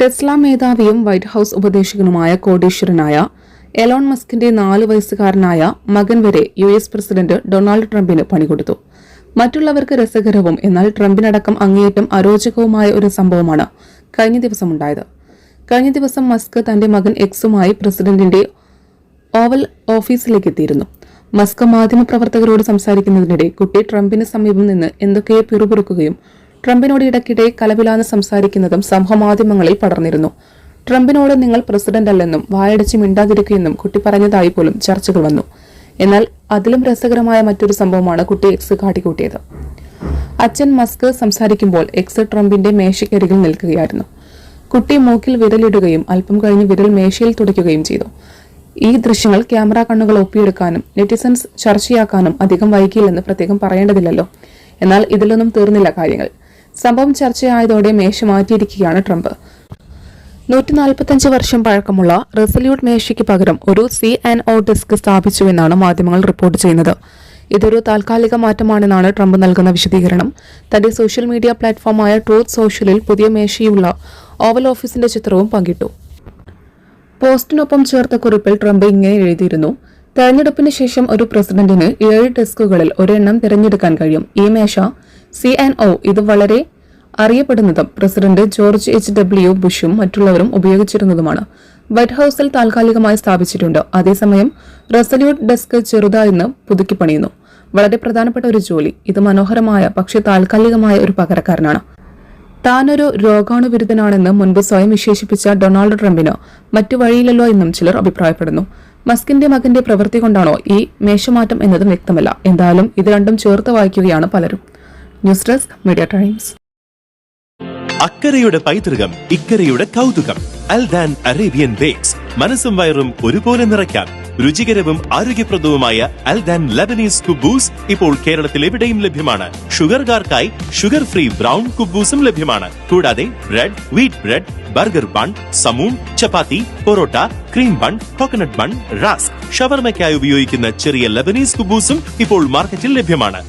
Tesla മേധാവിയും white house ഉപദേശകനുമായ കോടീശ്വരനായ Elon മസ്കിന്റെ 4 വയസ്സുകാരനായ മകൻ വരെ US പ്രസിഡന്റ് ഡൊണാൾഡ് ട്രംപിന് പണികൊടുത്തു. മറ്റുള്ളവർക്ക് രസകരവും എന്നാൽ ട്രംപിനടക്കം അങ്ങേയറ്റം അരോചകവുമായ ഒരു സംഭവമാണ് കഴിഞ്ഞ ദിവസമുണ്ടായത്. കഴിഞ്ഞ ദിവസം മസ്ക് തന്റെ മകൻ എക്സുമായി പ്രസിഡന്റിന്റെ ഓവൽ ഓഫീസിലേക്ക് എത്തിയിരുന്നു. മസ്ക് മാധ്യമപ്രവർത്തകരോട് സംസാരിക്കുന്നതിനിടെ കുട്ടി ട്രംപിന് സമീപം നിന്ന് എന്തൊക്കെയോ പിറുപിറുക്കുകയും ട്രംപിനോട് ഇടയ്ക്കിടെ കലപിലാന്ന് സംസാരിക്കുന്നതും സമൂഹമാധ്യമങ്ങളിൽ പടർന്നിരുന്നു. ട്രംപിനോട് നിങ്ങൾ പ്രസിഡന്റ് അല്ലെന്നും വായടച്ച് മിണ്ടാതിരിക്കുമെന്നും കുട്ടി പറഞ്ഞതായി പോലും ചർച്ചകൾ വന്നു. എന്നാൽ അതിലും രസകരമായ മറ്റൊരു സംഭവമാണ് കുട്ടി എക്സ് കാട്ടിക്കൂട്ടിയത്. അച്ഛൻ മസ്ക് സംസാരിക്കുമ്പോൾ എക്സ് ട്രംപിന്റെ മേശയ്ക്കരികിൽ നിൽക്കുകയായിരുന്നു. കുട്ടി മൂക്കിൽ വിരലിടുകയും അല്പം കഴിഞ്ഞ് വിരൽ മേശയിൽ തുടയ്ക്കുകയും ചെയ്തു. ഈ ദൃശ്യങ്ങൾ ക്യാമറ കണ്ണുകൾ ഒപ്പിയെടുക്കാനും നെറ്റിസൺസ് ചർച്ചയാക്കാനും അധികം വൈകിയില്ലെന്ന് പ്രത്യേകം പറയേണ്ടതില്ലല്ലോ. എന്നാൽ ഇതിലൊന്നും തീർന്നില്ല കാര്യങ്ങൾ. സംഭവം ചർച്ചയായതോടെ മേശ മാറ്റിയിരിക്കുകയാണ് ട്രംപ്. 145 വർഷം പഴക്കമുള്ള റെസല്യൂട്ട് മേശയ്ക്ക് പകരം ഒരു C&O ഡെസ്ക് സ്ഥാപിച്ചുവെന്നാണ് മാധ്യമങ്ങൾ റിപ്പോർട്ട് ചെയ്യുന്നത്. ഇതൊരു താൽക്കാലിക മാറ്റമാണെന്നാണ് ട്രംപ് നൽകുന്ന വിശദീകരണം. തന്റെ സോഷ്യൽ മീഡിയ പ്ലാറ്റ്ഫോമായ ട്രൂത്ത് സോഷ്യലിൽ പുതിയ മേശയുള്ള ഓവൽ ഓഫീസിന്റെ ചിത്രവും പങ്കിട്ടു. പോസ്റ്റിനൊപ്പം ചേർത്ത കുറിപ്പിൽ ട്രംപ് ഇങ്ങനെ എഴുതിയിരുന്നു: തെരഞ്ഞെടുപ്പിന് ശേഷം ഒരു പ്രസിഡന്റിന് 7 ഡെസ്കുകളിൽ ഒരെണ്ണം തിരഞ്ഞെടുക്കാൻ കഴിയും. ഈ മേശ C&O ഇത് വളരെ അറിയപ്പെടുന്നതും പ്രസിഡന്റ് ജോർജ് H.W. ബുഷും മറ്റുള്ളവരും ഉപയോഗിച്ചിരുന്നതുമാണ്. വൈറ്റ് ഹൌസിൽ താൽക്കാലികമായി സ്ഥാപിച്ചിട്ടുണ്ട്. അതേസമയം റെസല്യൂട്ട് ഡെസ്ക് ചെറുതായെന്ന് പുതുക്കി പണിയുന്നു. വളരെ പ്രധാനപ്പെട്ട ഒരു ജോലി. ഇത് മനോഹരമായ പക്ഷേ താൽക്കാലികമായ ഒരു പകരക്കാരനാണ്. താനൊരു രോഗാണുവിരുദ്ധനാണെന്ന് മുൻപ് സ്വയം വിശേഷിപ്പിച്ച ഡൊണാൾഡ് ട്രംപിന് മറ്റു വഴിയില്ലല്ലോ എന്നും ചിലർ അഭിപ്രായപ്പെടുന്നു. മസ്കിന്റെ മകന്റെ പ്രവൃത്തി കൊണ്ടാണോ ഈ മേശമാറ്റം എന്നതും വ്യക്തമല്ല. എന്തായാലും ഇത് രണ്ടും ചേർത്ത് വായിക്കുകയാണ് പലരും. News desk media times. അക്കരയുടെ പൈതൃകം, ഇക്കരയുടെ കൗതുകം. Aldan Arabian bakes. മനസ്സും വയറും ഒരുപോലെ നിറയ്ക്കാം. രുചികരവും ആരോഗ്യപ്രദവുമായ അൽദാൻ ലബനീസ് കുബൂസ് ഇപ്പോൾ കേരളത്തിൽ എവിടെയും ലഭ്യമാണ്. ഷുഗർകാർക്കായി ഷുഗർ ഫ്രീ ബ്രൗൺ കുബൂസും ലഭ്യമാണ്. കൂടാതെ bread, wheat bread, burger bun, സമൂൺ, chapati, parotta, cream bun, coconut bun, rusk, ഷവർമയ്ക്കായി ഉപയോഗിക്കുന്ന ചെറിയ ലബനീസ് കുബൂസും ഇപ്പോൾ മാർക്കറ്റിൽ ലഭ്യമാണ്.